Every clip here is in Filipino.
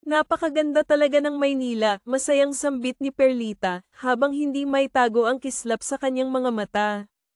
Napakaganda talaga ng Maynila, masayang sambit ni Perlita, habang hindi maitago ang kislap sa kanyang mga mata.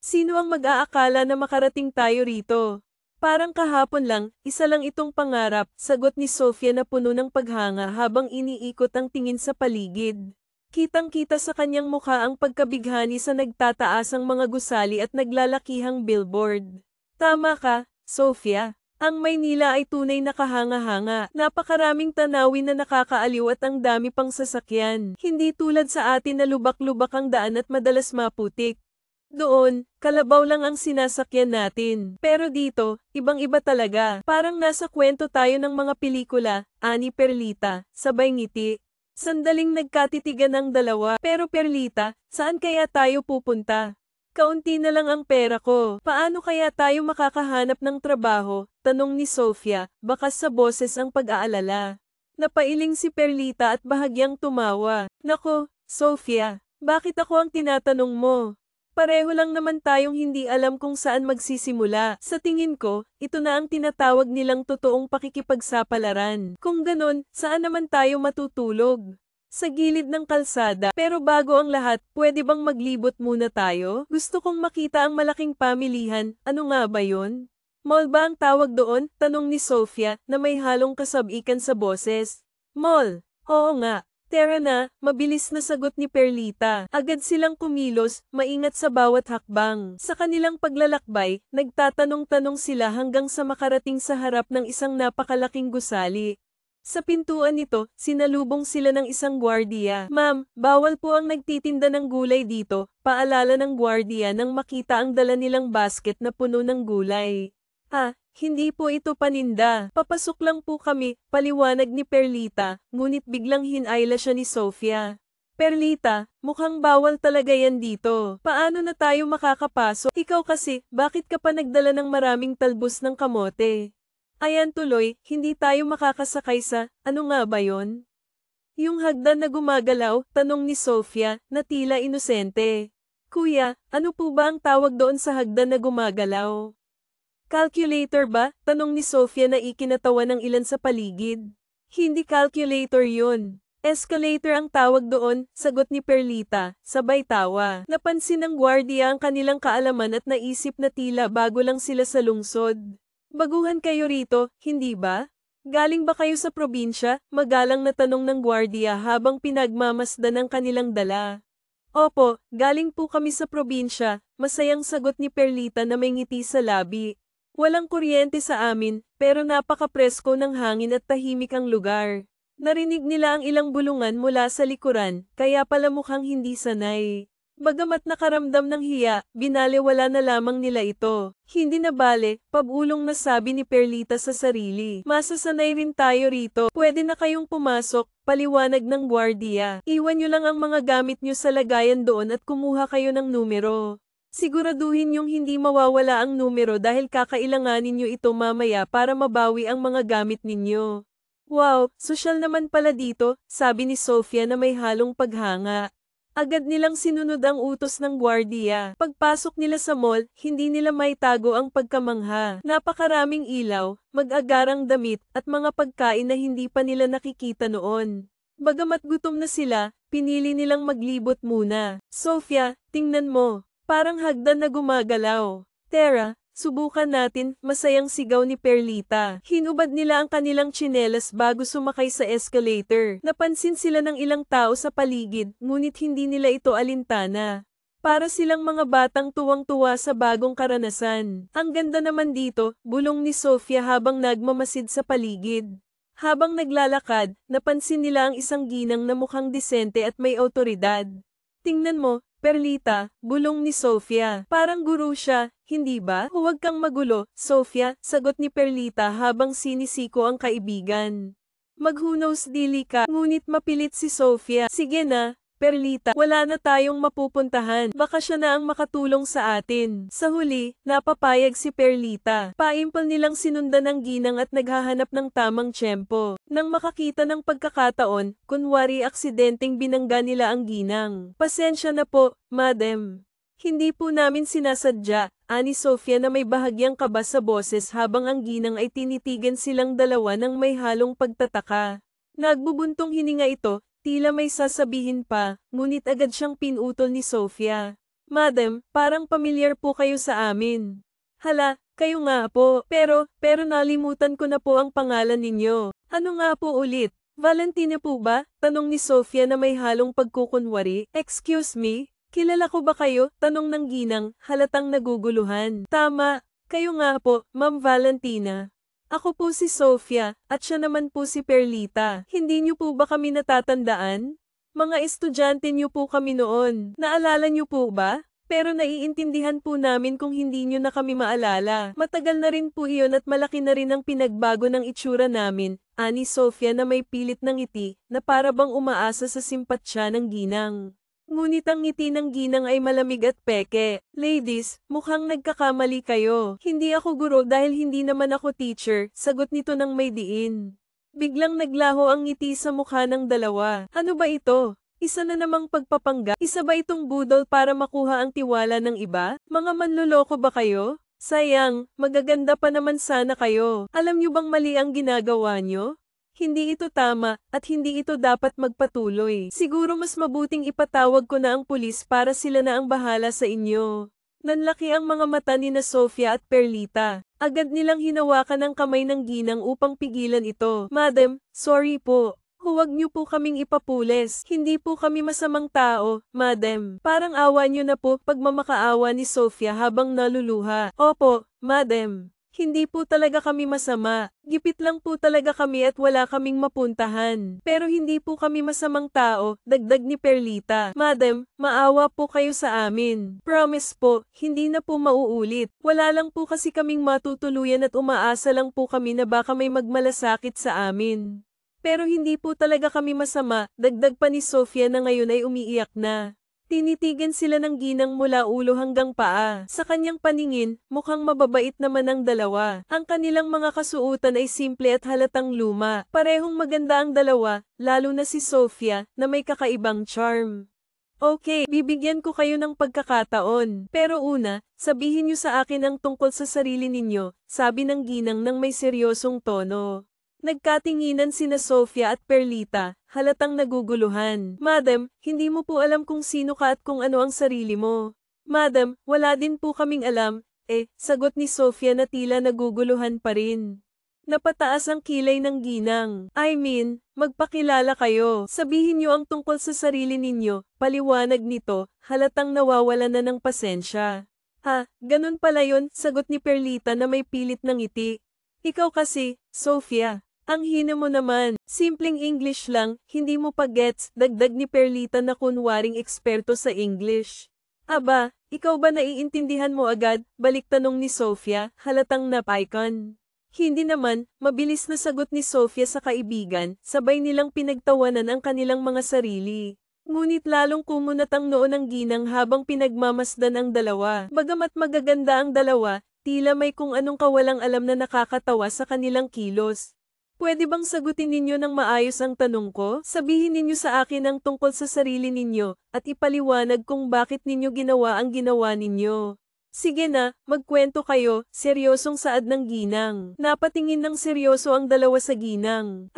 Sino ang mag-aakala na makarating tayo rito? Parang kahapon lang, isa lang itong pangarap, sagot ni Sofia na puno ng paghanga habang iniikot ang tingin sa paligid. Kitang-kita sa kanyang mukha ang pagkabighani sa nagtataasang mga gusali at naglalakihang billboard. Tama ka, Sofia. Ang Maynila ay tunay na kahanga-hanga. Napakaraming tanawin na nakakaaliw at ang dami pang sasakyan. Hindi tulad sa atin na lubak-lubak ang daan at madalas maputik. Doon, kalabaw lang ang sinasakyan natin. Pero dito, ibang-iba talaga. Parang nasa kwento tayo ng mga pelikula, ani Perlita, sabay ngiti. Sandaling nagkatitigan ang dalawa. Pero Perlita, saan kaya tayo pupunta? Kaunti na lang ang pera ko. Paano kaya tayo makakahanap ng trabaho? Tanong ni Sofia, bakas sa boses ang pag-aalala. Napailing si Perlita at bahagyang tumawa. Nako, Sofia, bakit ako ang tinatanong mo? Pareho lang naman tayong hindi alam kung saan magsisimula. Sa tingin ko, ito na ang tinatawag nilang totoong pakikipagsapalaran. Kung ganon, saan naman tayo matutulog? Sa gilid ng kalsada. Pero bago ang lahat, pwede bang maglibot muna tayo? Gusto kong makita ang malaking pamilihan. Ano nga ba yon? Mall ba ang tawag doon? Tanong ni Sofia, na may halong kasabikan sa boses. Mall. Oo nga. Tara na, mabilis na sagot ni Perlita. Agad silang kumilos, maingat sa bawat hakbang. Sa kanilang paglalakbay, nagtatanong-tanong sila hanggang sa makarating sa harap ng isang napakalaking gusali. Sa pintuan nito, sinalubong sila ng isang gwardiya. Ma'am, bawal po ang nagtitinda ng gulay dito, paalala ng gwardiya nang makita ang dala nilang basket na puno ng gulay. Hindi po ito paninda. Papasok lang po kami, paliwanag ni Perlita, ngunit biglang hinayla siya ni Sofia. Perlita, mukhang bawal talaga yan dito. Paano na tayo makakapasok? Ikaw kasi, bakit ka pa nagdala ng maraming talbos ng kamote? Ayan tuloy, hindi tayo makakasakay sa, ano nga ba yon? Yung hagdan na gumagalaw, tanong ni Sofia, na tila inosente. Kuya, ano po ba ang tawag doon sa hagdan na gumagalaw? Calculator ba? Tanong ni Sofia na ikinatawa ng ilan sa paligid. Hindi calculator yun. Escalator ang tawag doon, sagot ni Perlita, sabay tawa. Napansin ng gwardiya ang kanilang kaalaman at naisip na tila bago lang sila sa lungsod. Baguhan kayo rito, hindi ba? Galing ba kayo sa probinsya? Magalang na tanong ng gwardiya habang pinagmamasdan ang kanilang dala. Opo, galing po kami sa probinsya, masayang sagot ni Perlita na may ngiti sa labi. Walang kuryente sa amin, pero napaka-presko ng hangin at tahimik ang lugar. Narinig nila ang ilang bulungan mula sa likuran, kaya pala mukhang hindi sanay. Bagamat nakaramdam ng hiya, binaliwala na lamang nila ito. Hindi na bale, pabulong na sabi ni Perlita sa sarili. Masasanay rin tayo rito. Pwede na kayong pumasok, paliwanag ng gwardiya. Iwan nyo lang ang mga gamit nyo sa lagayan doon at kumuha kayo ng numero. Siguraduhin yung hindi mawawala ang numero dahil kakailanganin nyo ito mamaya para mabawi ang mga gamit ninyo. Wow, sosyal naman pala dito, sabi ni Sofia na may halong paghanga. Agad nilang sinunod ang utos ng gwardiya. Pagpasok nila sa mall, hindi nila maitago ang pagkamangha. Napakaraming ilaw, mag-agarang damit, at mga pagkain na hindi pa nila nakikita noon. Bagamat gutom na sila, pinili nilang maglibot muna. Sofia, tingnan mo. Parang hagdan na gumagalaw. Tara, subukan natin, masayang sigaw ni Perlita. Hinubad nila ang kanilang tsinelas bago sumakay sa escalator. Napansin sila ng ilang tao sa paligid, ngunit hindi nila ito alintana. Para silang mga batang tuwang-tuwa sa bagong karanasan. Ang ganda naman dito, bulong ni Sofia habang nagmamasid sa paligid. Habang naglalakad, napansin nila ang isang ginang na mukhang disente at may awtoridad. Tingnan mo, Perlita, bulong ni Sofia. Parang guro siya, hindi ba? Huwag kang magulo, Sofia, sagot ni Perlita habang sinisiko ang kaibigan. Maghunos dili ka, ngunit mapilit si Sofia. Sige na, Perlita, wala na tayong mapupuntahan. Baka siya na ang makatulong sa atin. Sa huli, napapayag si Perlita. Paimpal nilang sinundan ng ginang at naghahanap ng tamang tiyempo. Nang makakita ng pagkakataon, kunwari aksidenteng binangga nila ang ginang. Pasensya na po, madam. Hindi po namin sinasadya, ani Sofia na may bahagyang kaba sa boses habang ang ginang ay tinitigan silang dalawa ng may halong pagtataka. Nagbubuntong hininga ito, tila may sasabihin pa, ngunit agad siyang pinutol ni Sofia. Madam, parang pamilyar po kayo sa amin. Hala, kayo nga po, pero nalimutan ko na po ang pangalan ninyo. Ano nga po ulit? Valentina po ba? Tanong ni Sofia na may halong pagkukunwari. Excuse me? Kilala ko ba kayo? Tanong ng ginang, halatang naguguluhan. Tama, kayo nga po, Ma'am Valentina. Ako po si Sofia, at siya naman po si Perlita. Hindi niyo po ba kami natatandaan? Mga estudyante niyo po kami noon. Naalala niyo po ba? Pero naiintindihan po namin kung hindi niyo na kami maalala. Matagal na rin po iyon at malaki na rin ang pinagbago ng itsura namin, ani Sofia na may pilit ng ngiti, na para bang umaasa sa simpatsya ng ginang. Ngunit ang ngiti ng ginang ay malamig at peke. Ladies, mukhang nagkakamali kayo. Hindi ako guro dahil hindi naman ako teacher, sagot nito ng may diin. Biglang naglaho ang ngiti sa mukha ng dalawa. Ano ba ito? Isa na namang pagpapangga? Isa ba itong budol para makuha ang tiwala ng iba? Mga manloloko ba kayo? Sayang, magaganda pa naman sana kayo. Alam niyo bang mali ang ginagawa niyo? Hindi ito tama, at hindi ito dapat magpatuloy. Siguro mas mabuting ipatawag ko na ang pulis para sila na ang bahala sa inyo. Nanlaki ang mga mata ni na Sofia at Perlita. Agad nilang hinawakan ang kamay ng ginang upang pigilan ito. Madam, sorry po. Huwag niyo po kaming ipapulis. Hindi po kami masamang tao, madam. Parang awa niyo na po, pagmamakaawa ni Sofia habang naluluha. Opo, madam. Hindi po talaga kami masama. Gipit lang po talaga kami at wala kaming mapuntahan. Pero hindi po kami masamang tao, dagdag ni Perlita. Madam, maawa po kayo sa amin. Promise po, hindi na po mauulit. Wala lang po kasi kaming matutuluyan at umaasa lang po kami na baka may magmalasakit sa amin. Pero hindi po talaga kami masama, dagdag pa ni Sofia na ngayon ay umiiyak na. Tinitigan sila ng ginang mula ulo hanggang paa. Sa kanyang paningin, mukhang mababait naman ang dalawa. Ang kanilang mga kasuotan ay simple at halatang luma. Parehong maganda ang dalawa, lalo na si Sofia, na may kakaibang charm. Okay, bibigyan ko kayo ng pagkakataon. Pero una, sabihin niyo sa akin ang tungkol sa sarili ninyo, sabi ng ginang ng may seryosong tono. Nagkatinginan sina Sofia at Perlita, halatang naguguluhan. Madam, hindi mo po alam kung sino ka at kung ano ang sarili mo. Madam, wala din po kaming alam, sagot ni Sofia na tila naguguluhan pa rin. Napataas ang kilay ng ginang. I mean, magpakilala kayo. Sabihin niyo ang tungkol sa sarili ninyo, paliwanag nito, halatang nawawala na ng pasensya. Ha, ganun pala yun, sagot ni Perlita na may pilit ng ngiti. Ikaw kasi, Sofia. Ang hina mo naman, simpleng English lang, hindi mo pa gets, dagdag ni Perlita na kunwaring eksperto sa English. Aba, ikaw ba naiintindihan mo agad? Balik tanong ni Sofia, halatang napaikon. Hindi naman, mabilis na sagot ni Sofia sa kaibigan, sabay nilang pinagtawanan ang kanilang mga sarili. Ngunit lalong kumunat ang noo ng ginang habang pinagmamasdan ang dalawa. Bagamat magaganda ang dalawa, tila may kung anong kawalang alam na nakakatawa sa kanilang kilos. Pwede bang sagutin ninyo ng maayos ang tanong ko? Sabihin ninyo sa akin ang tungkol sa sarili ninyo, at ipaliwanag kung bakit ninyo ginawa ang ginawa ninyo. Sige na, magkwento kayo, seryosong saad ng ginang. Napatingin ng seryoso ang dalawa sa ginang.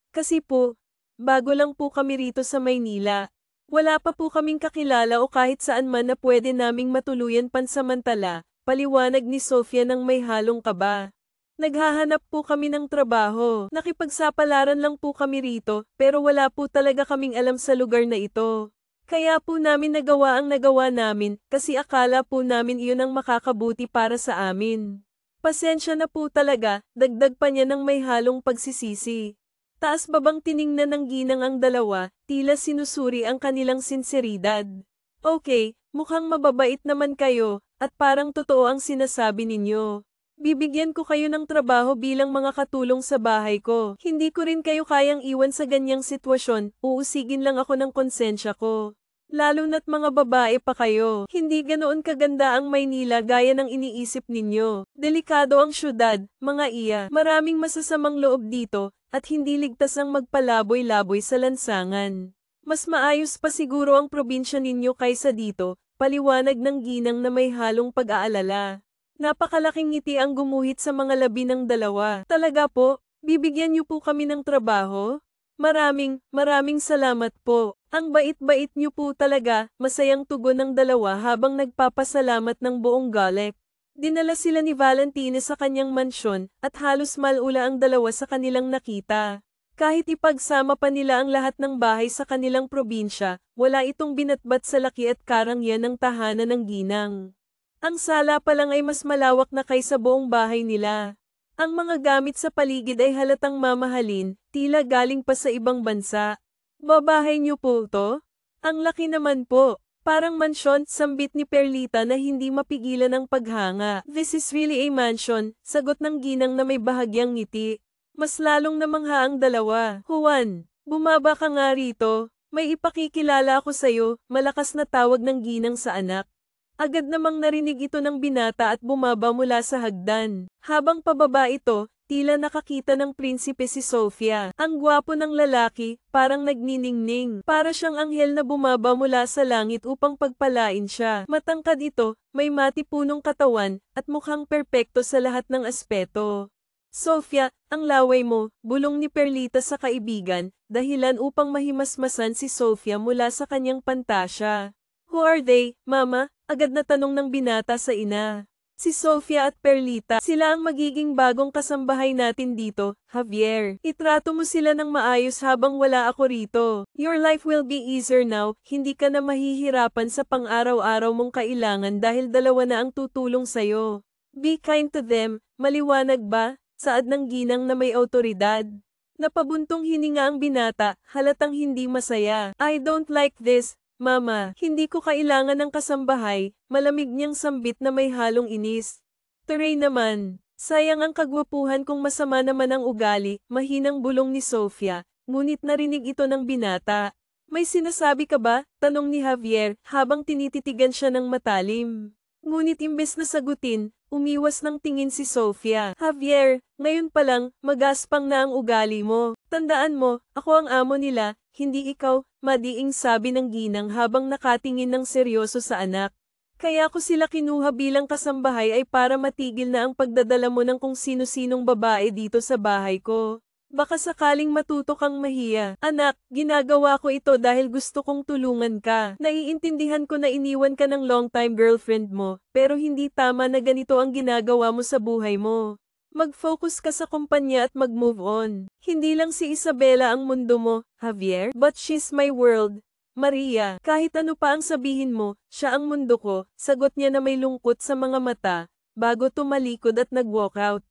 Kasi po, bago lang po kami rito sa Maynila. Wala pa po kaming kakilala o kahit saan man na pwede naming matuluyan pansamantala, paliwanag ni Sofia ng may halong kaba. Naghahanap po kami ng trabaho. Nakipagsapalaran lang po kami rito, pero wala po talaga kaming alam sa lugar na ito. Kaya po namin nagawa ang nagawa namin, kasi akala po namin iyon ang makakabuti para sa amin. Pasensya na po talaga, dagdag pa niya ng may halong pagsisisi. Taas babang tiningnan ng ginang ang dalawa, tila sinusuri ang kanilang sinseridad. Okay, mukhang mababait naman kayo, at parang totoo ang sinasabi ninyo. Bibigyan ko kayo ng trabaho bilang mga katulong sa bahay ko. Hindi ko rin kayo kayang iwan sa ganyang sitwasyon, uusigin lang ako ng konsensya ko. Lalo na't mga babae pa kayo. Hindi ganoon kaganda ang Maynila gaya ng iniisip ninyo. Delikado ang syudad, mga iya. Maraming masasamang loob dito, at hindi ligtas ang magpalaboy-laboy sa lansangan. Mas maayos pa siguro ang probinsya ninyo kaysa dito, paliwanag ng ginang na may halong pag-aalala. Napakalaking ngiti ang gumuhit sa mga labi ng dalawa. Talaga po, bibigyan niyo po kami ng trabaho? Maraming salamat po. Ang bait-bait niyo po talaga, masayang tugon ng dalawa habang nagpapasalamat ng buong galek. Dinala sila ni Valentine sa kanyang mansyon at halos malula ang dalawa sa kanilang nakita. Kahit ipagsama pa nila ang lahat ng bahay sa kanilang probinsya, wala itong binatbat sa laki at karangyan ng tahanan ng ginang. Ang sala pa lang ay mas malawak na kaysa buong bahay nila. Ang mga gamit sa paligid ay halatang mamahalin, tila galing pa sa ibang bansa. Babahay niyo po to? Ang laki naman po. Parang mansyon, sambit ni Perlita na hindi mapigilan ang paghanga. This is really a mansion, sagot ng ginang na may bahagyang ngiti. Mas lalong namangha ang dalawa. Juan, bumaba ka nga rito. May ipakikilala ako sa'yo, malakas na tawag ng ginang sa anak. Agad namang narinig ito ng binata at bumaba mula sa hagdan. Habang pababa ito, tila nakakita ng prinsipe si Sofia. Ang gwapo ng lalaki, parang nagniningning. Para siyang anghel na bumaba mula sa langit upang pagpalain siya. Matangkad ito, may matipunong katawan, at mukhang perpekto sa lahat ng aspeto. Sofia, ang laway mo, bulong ni Perlita sa kaibigan, dahilan upang mahimasmasan si Sofia mula sa kanyang pantasya. Who are they, mama? Agad na tanong ng binata sa ina. Si Sofia at Perlita, sila ang magiging bagong kasambahay natin dito, Javier. Itrato mo sila ng maayos habang wala ako rito. Your life will be easier now, hindi ka na mahihirapan sa pang-araw-araw mong kailangan dahil dalawa na ang tutulong sayo. Be kind to them, maliwanag ba? Saad ng ginang na may awtoridad. Napabuntong hininga ang binata, halatang hindi masaya. I don't like this. Mama, hindi ko kailangan ng kasambahay, malamig niyang sambit na may halong inis. Turay naman, sayang ang kagwapuhan kung masama naman ang ugali, mahinang bulong ni Sofia, ngunit narinig ito ng binata. May sinasabi ka ba? Tanong ni Javier, habang tinititigan siya ng matalim. Ngunit imbes na sagutin, umiwas ng tingin si Sofia. Javier, ngayon pa lang, magaspang na ang ugali mo. Tandaan mo, ako ang amo nila, hindi ikaw, madiing sabi ng ginang habang nakatingin ng seryoso sa anak. Kaya ko sila kinuha bilang kasambahay ay para matigil na ang pagdadala mo ng kung sino-sinong babae dito sa bahay ko. Baka sakaling matuto kang mahiya. Anak, ginagawa ko ito dahil gusto kong tulungan ka. Naiintindihan ko na iniwan ka ng long-time girlfriend mo, pero hindi tama na ganito ang ginagawa mo sa buhay mo. Mag-focus ka sa kumpanya at mag-move on. Hindi lang si Isabela ang mundo mo, Javier, but she's my world. Maria, kahit ano pa ang sabihin mo, siya ang mundo ko, sagot niya na may lungkot sa mga mata, bago tumalikod at nag-walk out.